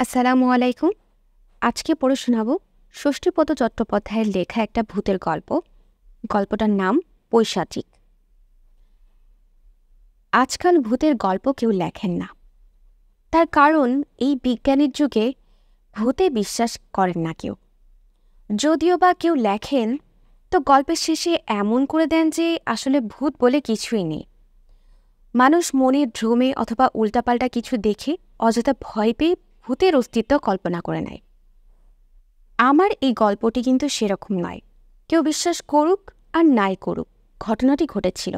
আসসালামু আলাইকুম। আজকে পড়ে শোনাব ষষ্ঠীপদ চট্টোপাধ্যায়ের লেখা একটা ভূতের গল্প। গল্পটার নাম পৈশাচিক। আজকাল ভূতের গল্প কেউ লেখেন না, তার কারণ এই বিজ্ঞানের যুগে ভূতে বিশ্বাস করেন না কেউ। যদিও বা কেউ লেখেন, তো গল্পের শেষে এমন করে দেন যে আসলে ভূত বলে কিছুই নেই। মানুষ মনের ভ্রমে অথবা উল্টাপাল্টা কিছু দেখে অযথা ভয় পেয়ে ভূতের অস্তিত্ব কল্পনা করে নেয়। আমার এই গল্পটি কিন্তু সেরকম নয়। কেউ বিশ্বাস করুক আর নাই করুক, ঘটনাটি ঘটেছিল।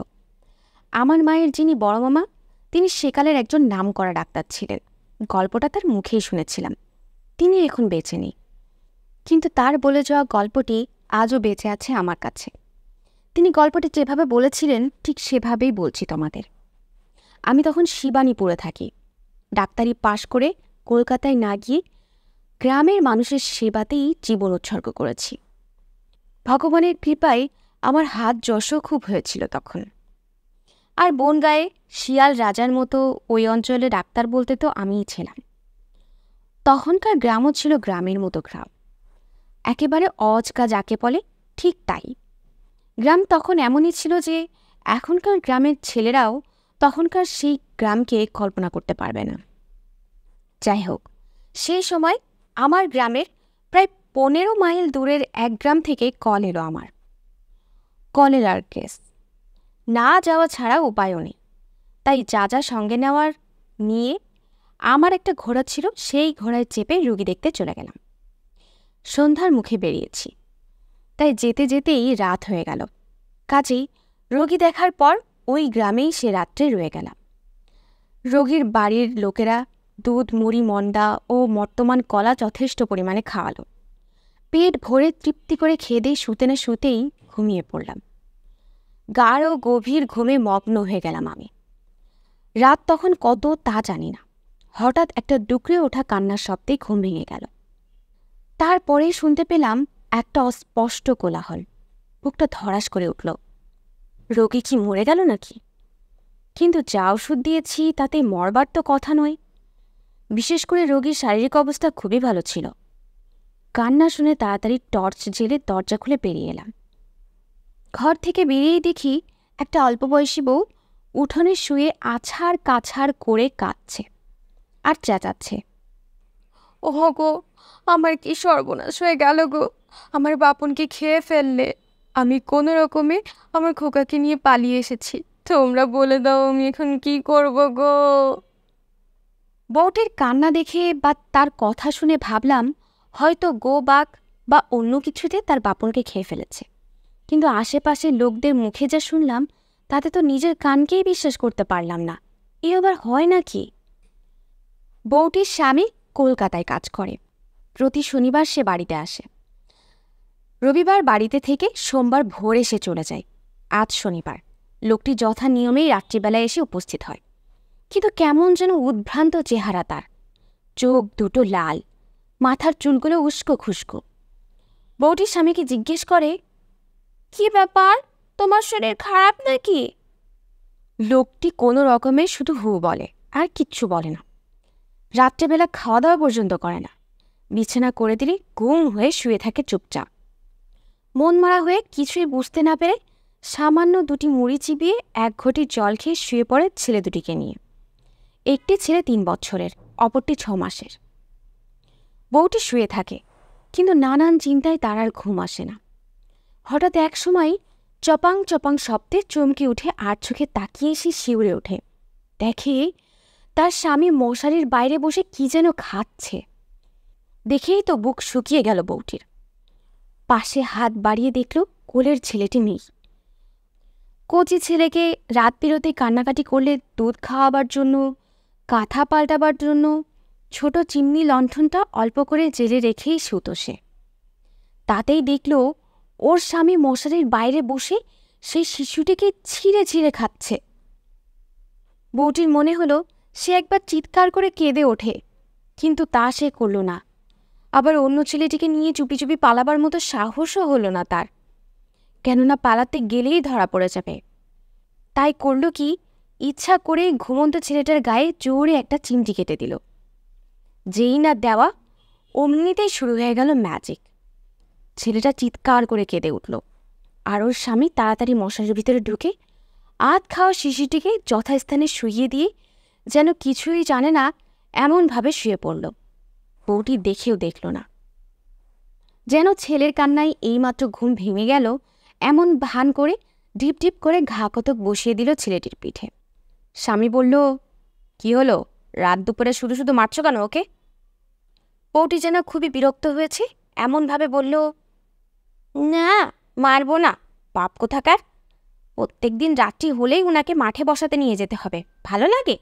আমার মায়ের যিনি বড় মামা, তিনি সেকালের একজন নামকরা ডাক্তার ছিলেন। গল্পটা তার মুখেই শুনেছিলাম। তিনি এখন বেঁচে নেই, কিন্তু তার বলে যাওয়া গল্পটি আজও বেঁচে আছে আমার কাছে। তিনি গল্পটি যেভাবে বলেছিলেন ঠিক সেভাবেই বলছি তোমাদের। আমি তখন শিবানীপুরে থাকি। ডাক্তারি পাশ করে কলকাতায় না গিয়ে গ্রামের মানুষের সেবাতেই জীবন উৎসর্গ করেছি। ভগবানের কৃপায় আমার হাত যশও খুব হয়েছিল তখন। আর বনগাঁয়ে শিয়াল রাজার মতো ওই অঞ্চলে ডাক্তার বলতে তো আমিই ছিলাম। তখনকার গ্রামও ছিল গ্রামের মতো গ্রাম, একেবারে অজকা যাকে বলে ঠিক তাই। গ্রাম তখন এমনই ছিল যে এখনকার গ্রামের ছেলেরাও তখনকার সেই গ্রামকে কল্পনা করতে পারবে না। যাই হোক, সেই সময় আমার গ্রামের প্রায় 15 মাইল দূরের এক গ্রাম থেকে কল এলো আমার। কলেরার কেস, না যাওয়া ছাড়া উপায়ও নেই। তাই যা যা সঙ্গে নেওয়ার নিয়ে আমার একটা ঘোড়া ছিল, সেই ঘোড়ায় চেপে রুগী দেখতে চলে গেলাম। সন্ধ্যার মুখে বেরিয়েছি, তাই যেতে যেতেই রাত হয়ে গেল। কাজেই রোগী দেখার পর ওই গ্রামেই সে রাত্রে রয়ে গেলাম। রোগীর বাড়ির লোকেরা দুধ, মুড়ি, মন্ডা ও বর্তমান কলা যথেষ্ট পরিমাণে খাওয়ালো। পেট ভরে তৃপ্তি করে খেয়ে শুতে না শুতেই ঘুমিয়ে পড়লাম। গাঢ় গভীর ঘুমে মগ্ন হয়ে গেলাম আমি। রাত তখন কত তা জানি না। হঠাৎ একটা ডুকরে ওঠা কান্নার শব্দে ঘুম ভেঙে গেল। তারপরে শুনতে পেলাম একটা অস্পষ্ট কোলাহল। বুকটা ধড়াস করে উঠল। রোগী কি মরে গেল নাকি? কিন্তু যা ওষুধ দিয়েছি তাতে মরবার তো কথা নয়। বিশেষ করে রোগীর শারীরিক অবস্থা খুবই ভালো ছিল। কান্না শুনে তাড়াতাড়ি টর্চ জেলে দরজা খুলে বেরিয়ে এলাম। ঘর থেকে বেরিয়েই দেখি একটা অল্প বয়সী বউ উঠোনে শুয়ে আছাড় কাছাড় করে কাঁদছে আর চেঁচাচ্ছে, ওহ গো, আমার কি সর্বনাশ হয়ে গেল গো! আমার বাপনকে খেয়ে ফেললে। আমি কোনো রকমে আমার খোকাকে নিয়ে পালিয়ে এসেছি। তোমরা বলে দাও আমি এখন কি করব গো! বউটির কান্না দেখে বা তার কথা শুনে ভাবলাম হয়তো গো বাঘ বা অন্য কিছুতে তার বাপনকে খেয়ে ফেলেছে। কিন্তু আশেপাশের লোকদের মুখে যা শুনলাম তাতে তো নিজের কানকেই বিশ্বাস করতে পারলাম না। এ আবার হয় নাকি? বউটির স্বামী কলকাতায় কাজ করে। প্রতি শনিবার সে বাড়িতে আসে। রবিবার বাড়িতে থেকে সোমবার ভোরে সে চলে যায়। আজ শনিবার। লোকটি যথা নিয়মেই রাত্রিবেলায় এসে উপস্থিত হয়। কিন্তু কেমন যেন উদ্ভ্রান্ত চেহারা তার। চোখ দুটো লাল, মাথার চুলগুলো উস্কো খুস্কো। বউটির স্বামীকে জিজ্ঞেস করে, কি ব্যাপার, তোমার শরীর খারাপ নাকি? লোকটি কোনো রকমে শুধু হু বলে, আর কিচ্ছু বলে না। রাত্রেবেলা খাওয়া দাওয়া পর্যন্ত করে না। বিছানা করে দিলে গুম হয়ে শুয়ে থাকে চুপচাপ। মন মারা হয়ে কিছুই বুঝতে না পেরে সামান্য দুটি মুড়ি চিবিয়ে এক ঘটি জল খেয়ে শুয়ে পড়ে ছেলে দুটিকে নিয়ে। একটি ছেলে 3 বছরের, অপরটি 6 মাসের। বউটি শুয়ে থাকে, কিন্তু নানান চিন্তায় তার আর ঘুম আসে না। হঠাৎ এক সময় চপাং চপাং শব্দে চমকে উঠে আর চোখে তাকিয়ে সে শিউরে ওঠে। দেখে তার স্বামী মশারির বাইরে বসে কি যেন খাচ্ছে। দেখেই তো বুক শুকিয়ে গেল বউটির। পাশে হাত বাড়িয়ে দেখল কোলের ছেলেটি নেই। কচি ছেলেকে রাত বিরতে কান্নাকাটি করলে দুধ খাওয়াবার জন্য, কাঁথা পাল্টাবার জন্য ছোট চিমনি লণ্ঠনটা অল্প করে জেলে রেখেই শুতো সে। তাতেই দেখল ওর স্বামী মশারির বাইরে বসে সেই শিশুটিকে ছিঁড়ে ছিঁড়ে খাচ্ছে। বউটির মনে হলো সে একবার চিৎকার করে কেঁদে ওঠে, কিন্তু তা সে করল না। আবার অন্য ছেলেটিকে নিয়ে চুপি চুপি পালাবার মতো সাহসও হলো না তার, কেননা পালাতে গেলেই ধরা পড়ে যাবে। তাই করল কি, ইচ্ছা করে ঘুমন্ত ছেলেটার গায়ে জোরে একটা চিমটি কেটে দিল। যেই না দেওয়া অমনিতেই শুরু হয়ে গেল ম্যাজিক। ছেলেটা চিৎকার করে কেঁদে উঠল, আর ওর স্বামী তাড়াতাড়ি মশারির ভিতরে ঢুকে আধ খাওয়া শিশুটিকে যথাস্থানে শুইয়ে দিয়ে যেন কিছুই জানে না এমনভাবে শুয়ে পড়ল। বউটি দেখেও দেখল না, যেন ছেলের কান্নায় এইমাত্র ঘুম ভেঙে গেল এমন ভান করে ঢিপ ঢিপ করে ঘা কতক বসিয়ে দিল ছেলেটির পিঠে। স্বামী বলল, কি হলো, রাত দুপুরে শুধু শুধু মারছ কেন ওকে? বউটি যেন খুবই বিরক্ত হয়েছে, এমনভাবে বলল, না মারব না, পাপ কোথাকার। প্রত্যেক দিন রাত্রি হলেই উনাকে মাঠে বসাতে নিয়ে যেতে হবে, ভালো লাগে?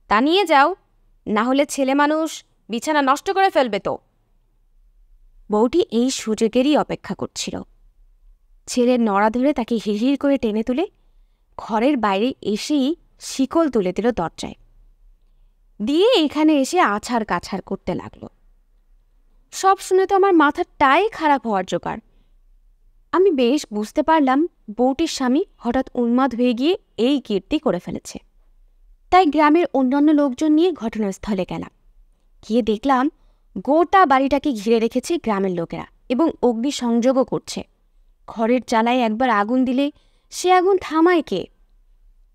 তা নিয়ে যাও, না হলে ছেলে মানুষ বিছানা নষ্ট করে ফেলবে তো। বউটি এই সুযোগেরই অপেক্ষা করছিল। ছেলের নড়া ধরে তাকে হিড়হিড় করে টেনে তুলে ঘরের বাইরে এসেই শিকল তুলে দিল দরজায়, দিয়ে এখানে এসে আছাড় কাছাড় করতে লাগল। সব শুনে তো আমার মাথাটাই খারাপ হওয়ার জোগাড়। আমি বেশ বুঝতে পারলাম বউটির স্বামী হঠাৎ উন্মাদ হয়ে গিয়ে এই কীর্তি করে ফেলেছে। তাই গ্রামের অন্যান্য লোকজন নিয়ে ঘটনাস্থলে গেলাম। গিয়ে দেখলাম গোটা বাড়িটাকে ঘিরে রেখেছে গ্রামের লোকেরা এবং অগ্নিসংযোগও করছে। ঘরের চালায় একবার আগুন দিলে সে আগুন থামায় কে?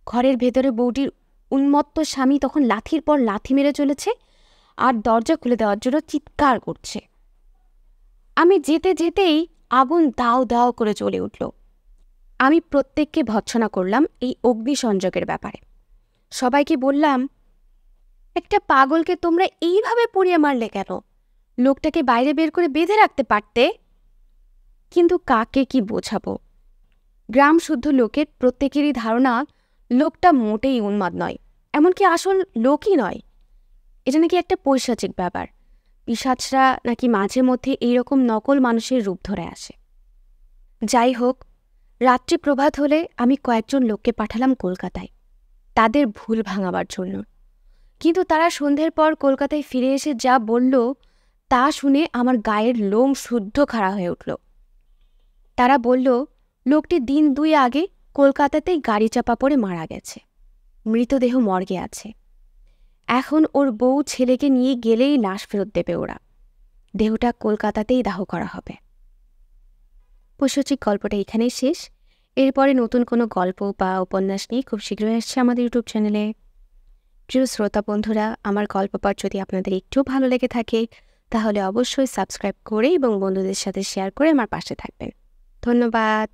ঘরের ভেতরে বউটির উন্মত্ত স্বামী তখন লাথির পর লাথি মেরে চলেছে আর দরজা খুলে দেওয়ার জন্য চিৎকার করছে। আমি যেতে যেতেই আগুন দাও দাও করে জ্বলে উঠল। আমি প্রত্যেককে ভৎসনা করলাম এই অগ্নিসংযোগের ব্যাপারে। সবাইকে বললাম, একটা পাগলকে তোমরা এইভাবে পুড়িয়ে মারলে কেন? লোকটাকে বাইরে বের করে বেঁধে রাখতে পারতে। কিন্তু কাকে কি বোঝাবো? গ্রাম শুদ্ধ লোকের প্রত্যেকেরই ধারণা লোকটা মোটেই উন্মাদ নয়, এমনকি আসল লোকই নয়। এটা নাকি একটা পৈশাচিক ব্যাপার। পিশাচরা নাকি মাঝে মধ্যে এইরকম নকল মানুষের রূপ ধরে আসে। যাই হোক, রাত্রি প্রভাত হলে আমি কয়েকজন লোককে পাঠালাম কলকাতায় তাদের ভুল ভাঙাবার জন্য। কিন্তু তারা সন্ধ্যের পর কলকাতায় ফিরে এসে যা বলল তা শুনে আমার গায়ের লোম শুদ্ধ খাড়া হয়ে উঠল। তারা বলল, লোকটি দিন 2 আগে কলকাতাতেই গাড়ি চাপা পড়ে মারা গেছে, মৃতদেহ মর্গে আছে। এখন ওর বউ ছেলেকে নিয়ে গেলেই লাশ ফেরত দেবে ওরা। দেহটা কলকাতাতেই দাহ করা হবে। পৈশাচিক গল্পটা এখানেই শেষ। এরপরে নতুন কোনো গল্প বা উপন্যাস নিয়ে খুব শীঘ্রই আসছে আমাদের ইউটিউব চ্যানেলে। প্রিয় শ্রোতা বন্ধুরা, আমার গল্প পাঠ যদি আপনাদের একটু ভালো লেগে থাকে তাহলে অবশ্যই সাবস্ক্রাইব করে এবং বন্ধুদের সাথে শেয়ার করে আমার পাশে থাকবেন। ধন্যবাদ।